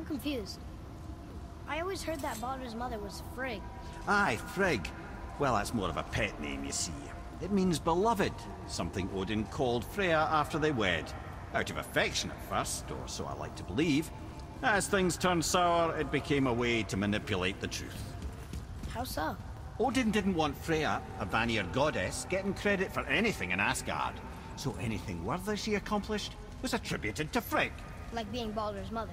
confused. I always heard that Baldur's mother was Frigg. Aye, Frigg. Well, that's more of a pet name, you see. It means beloved, something Odin called Freya after they wed. Out of affection at first, or so I like to believe. As things turned sour, it became a way to manipulate the truth. How so? Odin didn't want Freya, a Vanir goddess, getting credit for anything in Asgard. So anything worthy she accomplished was attributed to Frigg. Like being Baldur's mother.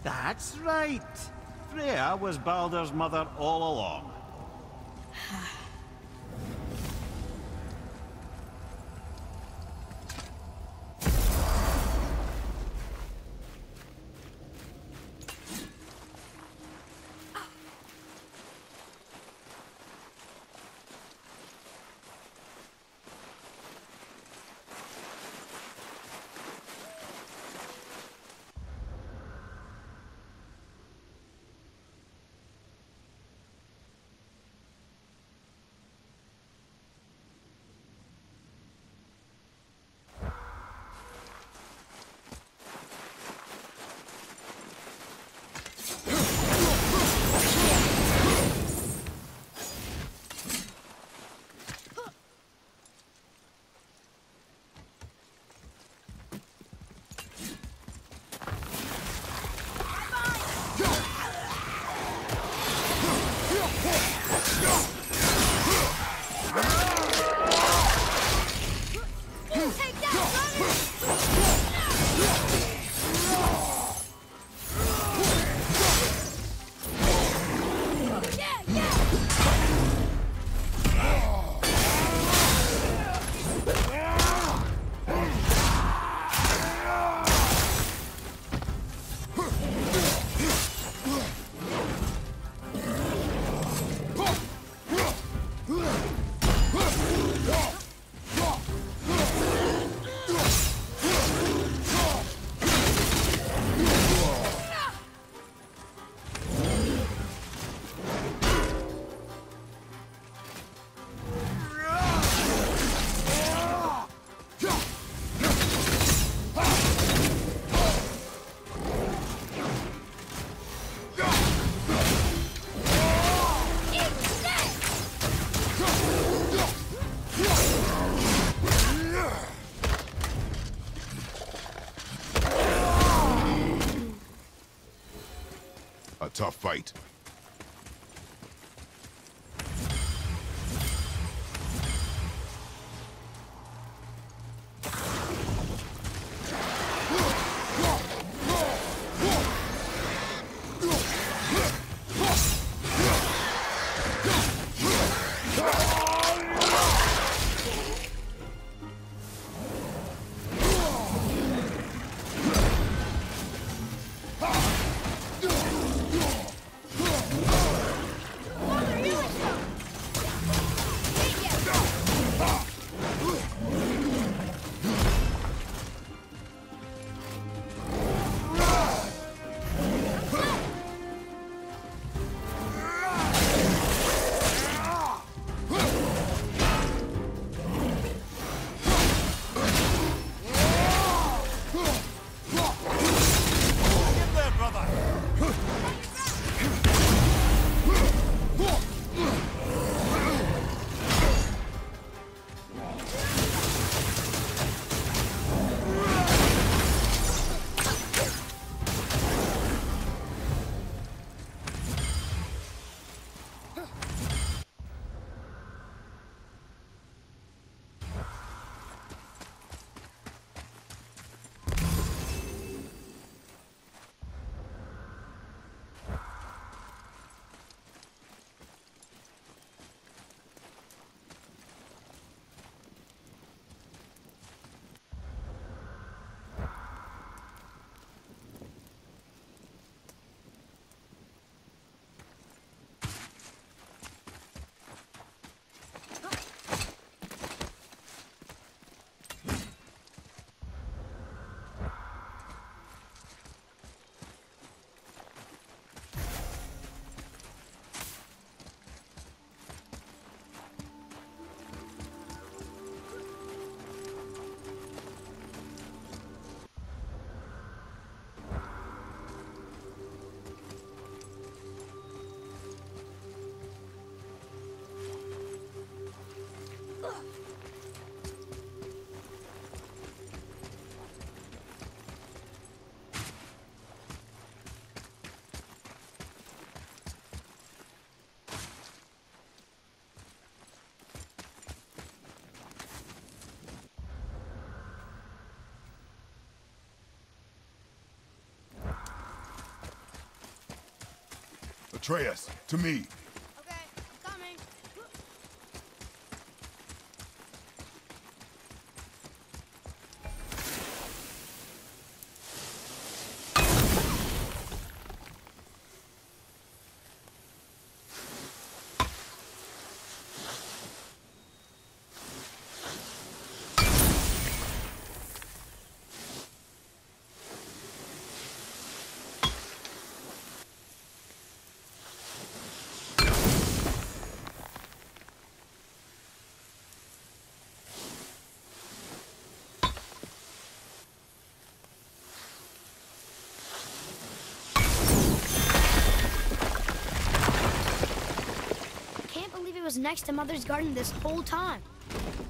That's right. Freya was Baldur's mother all along. A tough fight. Atreus, to me. Okay, I'm coming. It was next to Mother's garden this whole time.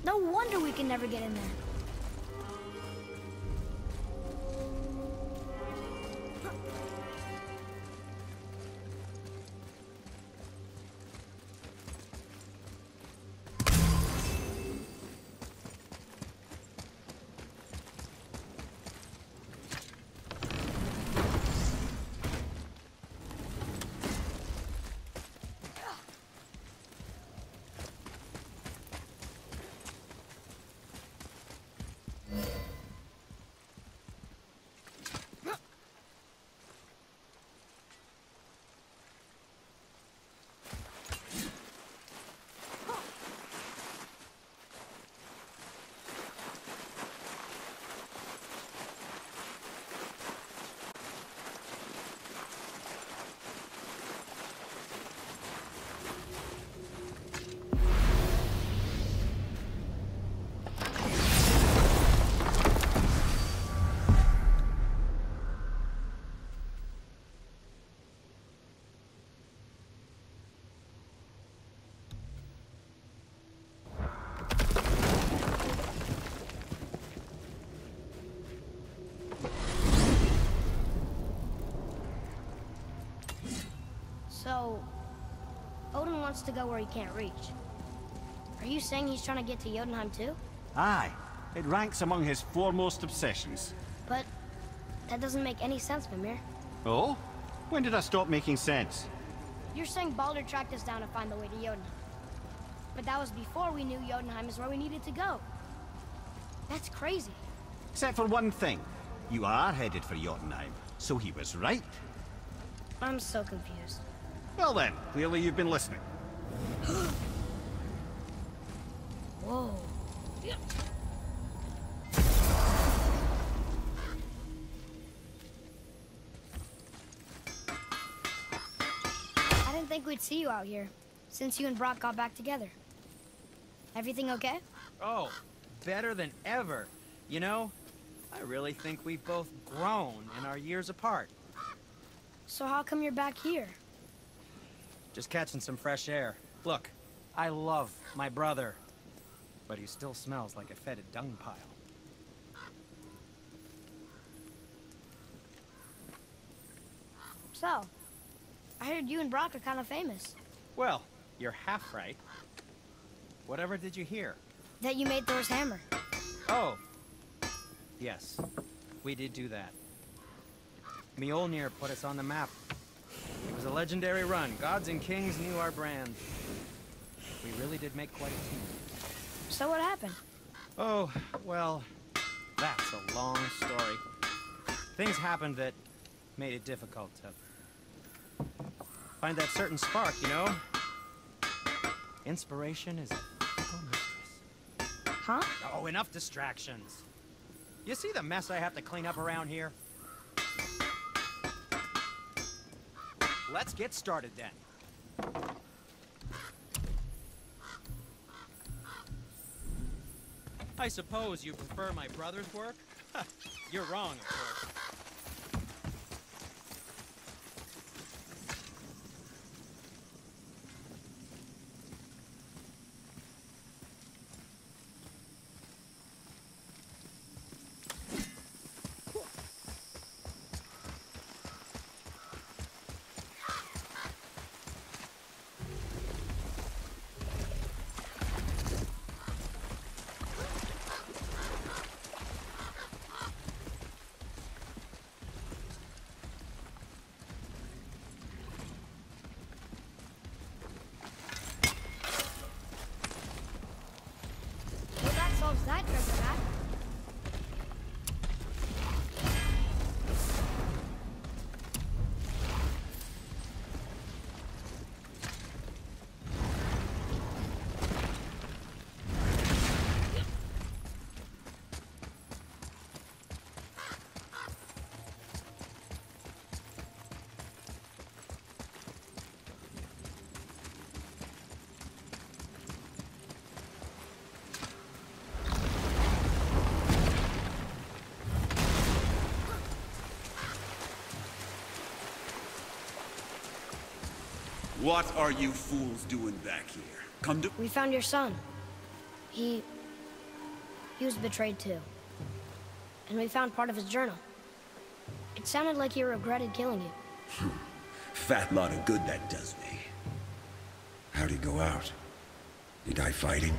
No wonder we can never get in there. So, Odin wants to go where he can't reach. Are you saying he's trying to get to Jotunheim too? Aye. It ranks among his foremost obsessions. But that doesn't make any sense, Mimir. Oh? When did I stop making sense? You're saying Baldur tracked us down to find the way to Jotunheim. But that was before we knew Jotunheim is where we needed to go. That's crazy. Except for one thing. You are headed for Jotunheim, so he was right. I'm so confused. Well then, clearly you've been listening. Whoa. I didn't think we'd see you out here, since you and Brock got back together. Everything okay? Oh, better than ever. You know, I really think we've both grown in our years apart. So how come you're back here? Just catching some fresh air. Look, I love my brother, but he still smells like a fetid dung pile. So, I heard you and Brock are kind of famous. Well, you're half right. Whatever did you hear? That you made Thor's hammer. Oh, yes, we did do that. Mjolnir put us on the map. It was a legendary run. Gods and kings knew our brand. We really did make quite a team. So what happened? Oh, well, that's a long story. Things happened that made it difficult to find that certain spark, you know? Inspiration is a fickle mistress. Huh? Oh, enough distractions. You see the mess I have to clean up around here? Let's get started then. I suppose you prefer my brother's work? You're wrong, of course. What are you fools doing back here? Come to— We found your son. He was betrayed too. And we found part of his journal. It sounded like he regretted killing you. Fat lot of good that does me. How'd he go out? He die fighting?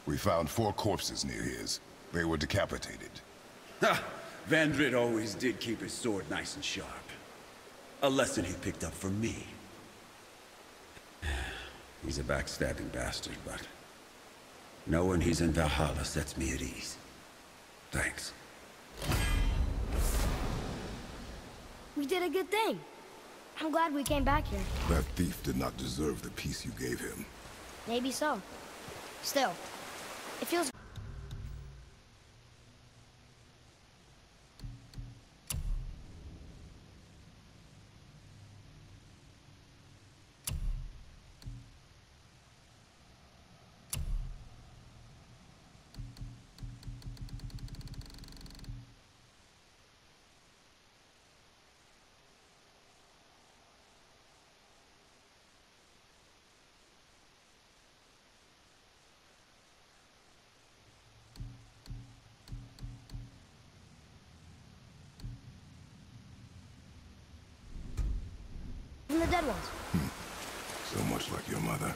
We found 4 corpses near his. They were decapitated. Ha! Vandrit always did keep his sword nice and sharp. A lesson he picked up from me. He's a backstabbing bastard, but knowing he's in Valhalla sets me at ease. Thanks. We did a good thing. I'm glad we came back here. That thief did not deserve the peace you gave him. Maybe so. Still, it feels... From the dead ones. So much like your mother.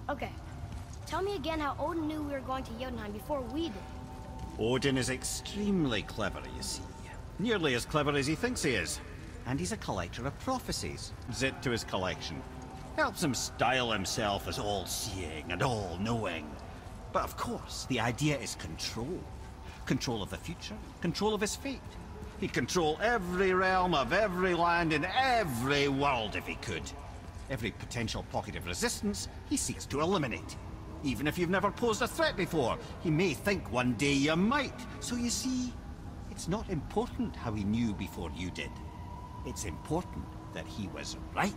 Okay. Tell me again how Odin knew we were going to Jotunheim before we did. Odin is extremely clever, you see. Nearly as clever as he thinks he is. And he's a collector of prophecies. Zit to his collection. Helps him style himself as all-seeing and all-knowing. But of course, the idea is control. Control of the future, control of his fate. He'd control every realm of every land in every world if he could. Every potential pocket of resistance, he seeks to eliminate. Even if you've never posed a threat before, he may think one day you might. So you see, it's not important how he knew before you did. It's important that he was right.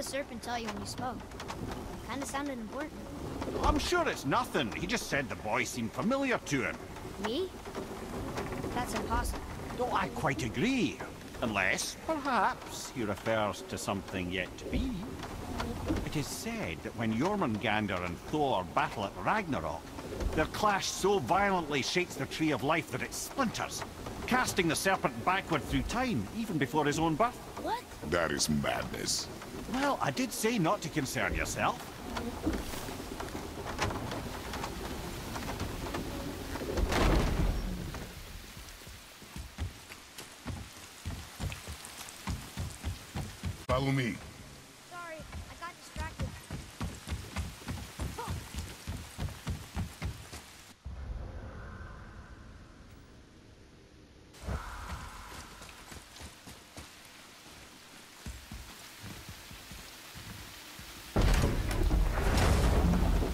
serpent tell you when you spoke? Kinda sounded important. I'm sure it's nothing. He just said the boy seemed familiar to him. Me? That's impossible. Though I quite agree. Unless, perhaps, he refers to something yet to be. It is said that when Jormungandr and Thor battle at Ragnarok, their clash so violently shakes the Tree of Life that it splinters, casting the serpent backward through time, even before his own birth. What? That is madness. Well, I did say not to concern yourself. Follow me. Sorry, I got distracted.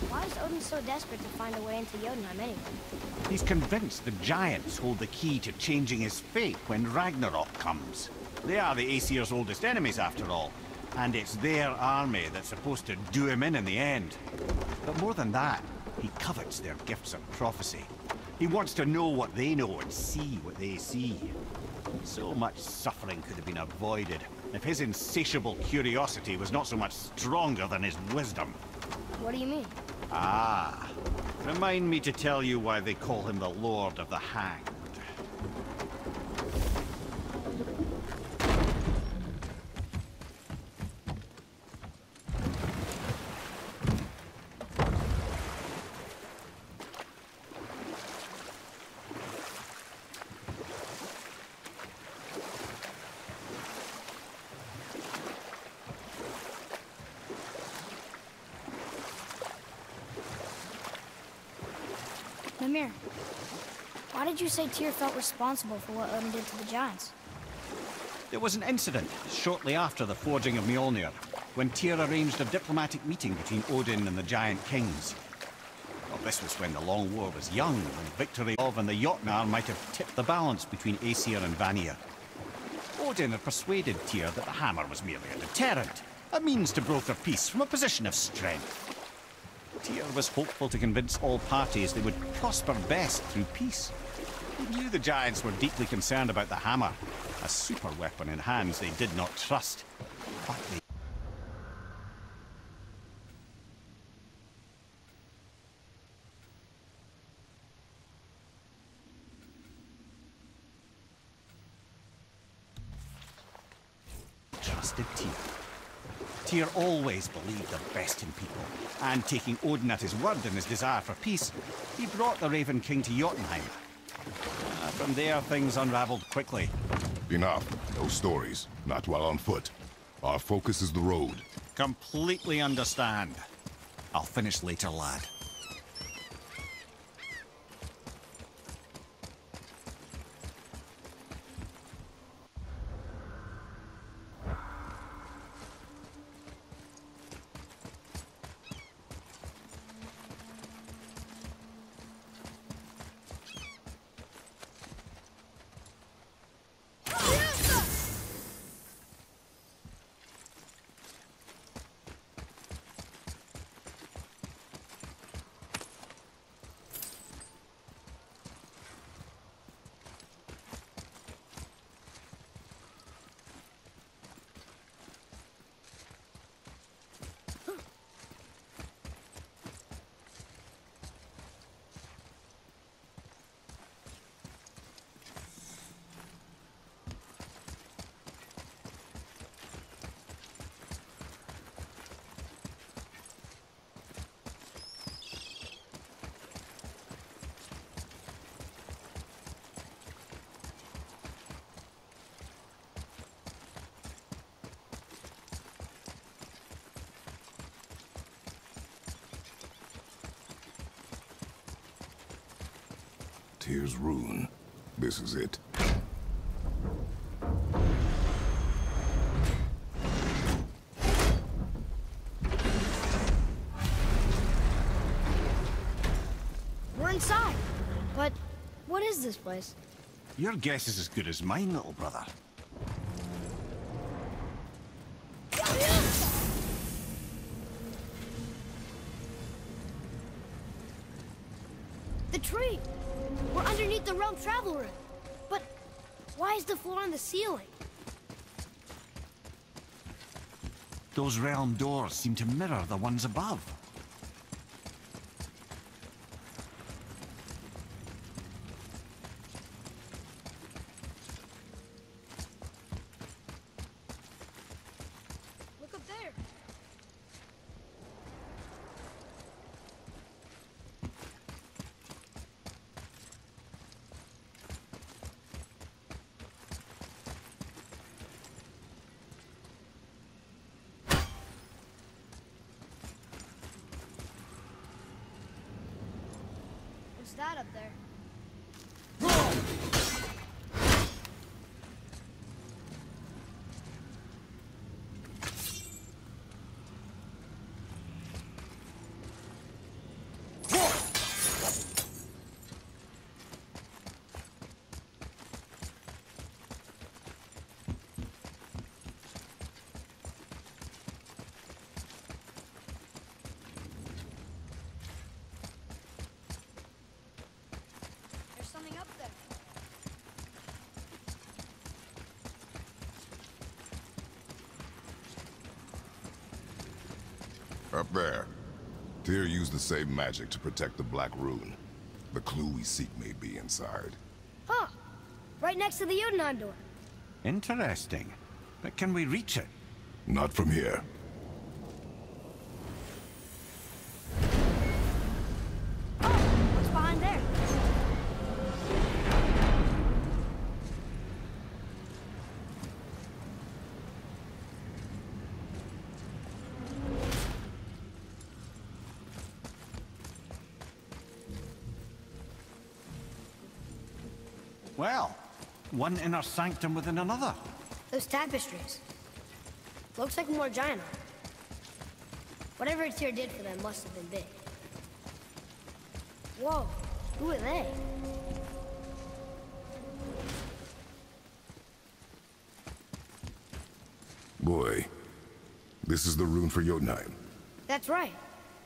Why is Odin so desperate to find a way into Jotunheim anyway? He's convinced the giants hold the key to changing his fate when Ragnarok comes. They are the Aesir's oldest enemies, after all, and it's their army that's supposed to do him in the end. But more than that, he covets their gifts of prophecy. He wants to know what they know and see what they see. So much suffering could have been avoided if his insatiable curiosity was not so much stronger than his wisdom. What do you mean? Ah, remind me to tell you why they call him the Lord of the Hanged. Mimir, why did you say Tyr felt responsible for what Odin did to the giants? There was an incident shortly after the forging of Mjolnir, when Tyr arranged a diplomatic meeting between Odin and the giant kings. Well, this was when the Long War was young, and victory of and the Jotnar might have tipped the balance between Aesir and Vanir. Odin had persuaded Tyr that the hammer was merely a deterrent, a means to broker peace from a position of strength. Tyr was hopeful to convince all parties they would prosper best through peace. He knew the giants were deeply concerned about the hammer, a super weapon in hands they did not trust. But they trusted Tyr. Tyr always believed the best in people, and taking Odin at his word in his desire for peace, he brought the Raven King to Jotunheim. From there, things unraveled quickly. Enough. No stories. Not while on foot. Our focus is the road. Completely understand. I'll finish later, lad. Tyr's rune. This is it. We're inside. But what is this place? Your guess is as good as mine, little brother. tree! We're underneath the realm travel room. But why is the floor on the ceiling? Those realm doors seem to mirror the ones above. Look up there. What's that up there? There's something up there. Up there. Tyr used the same magic to protect the Black Rune. The clue we seek may be inside. Huh. Right next to the Jotunheim door. Interesting. But can we reach it? Not from here. Oh, what's behind there? Well, one inner sanctum within another. Those tapestries. Looks like more giant art. Whatever Tyr did for them must have been big. Whoa, who are they? Boy, this is the rune for Jotunheim. That's right.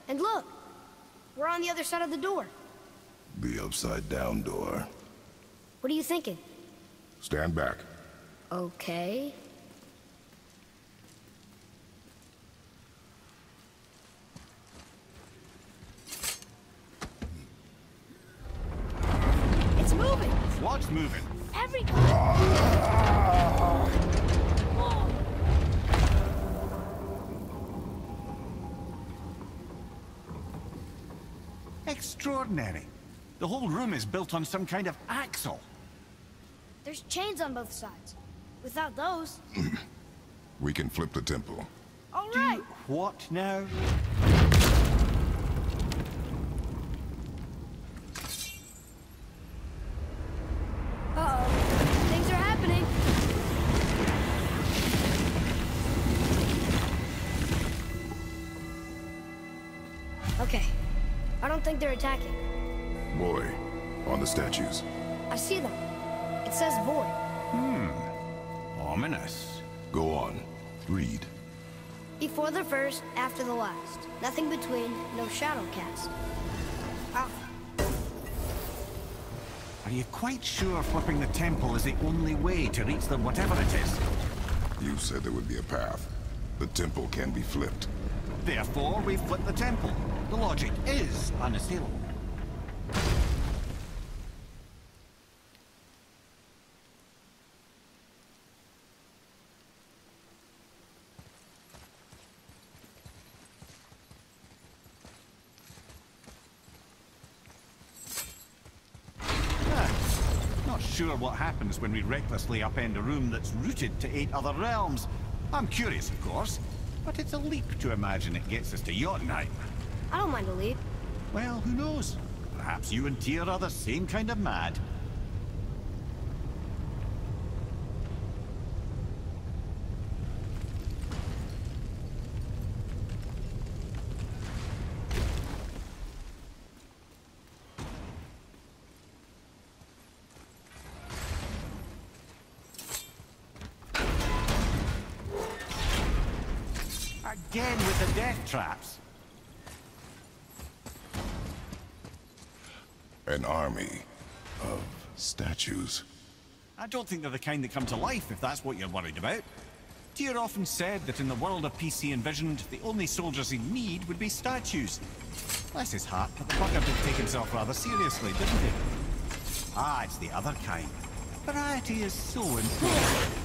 And look, we're on the other side of the door. The upside-down door. What are you thinking? Stand back. Okay. It's moving! What's moving? Everything! Whoa! Extraordinary. The whole room is built on some kind of axle. There's chains on both sides. Without those... We can flip the temple. All right! What now? Uh-oh. Things are happening. Okay. I don't think they're attacking. Boy, on the statues. I see them. It says void. Ominous. Go on. Read. Before the first, after the last. Nothing between, no shadow cast. Wow. Are you quite sure flipping the temple is the only way to reach them, whatever it is? You said there would be a path. The temple can be flipped. Therefore, we flip the temple. The logic is unassailable. Not sure what happens when we recklessly upend a room that's rooted to 8 other realms. I'm curious, of course, but it's a leap to imagine it gets us to Jotunheim. I don't mind a leap. Well, who knows? Perhaps you and Tyr are the same kind of mad. Again with the death traps. An army of statues. I don't think they're the kind that come to life, if that's what you're worried about. Tyr often said that in the world of PC envisioned, the only soldiers he'd need would be statues. Bless his heart, but the bugger did take himself rather seriously, didn't he? Ah, it's the other kind. Variety is so important.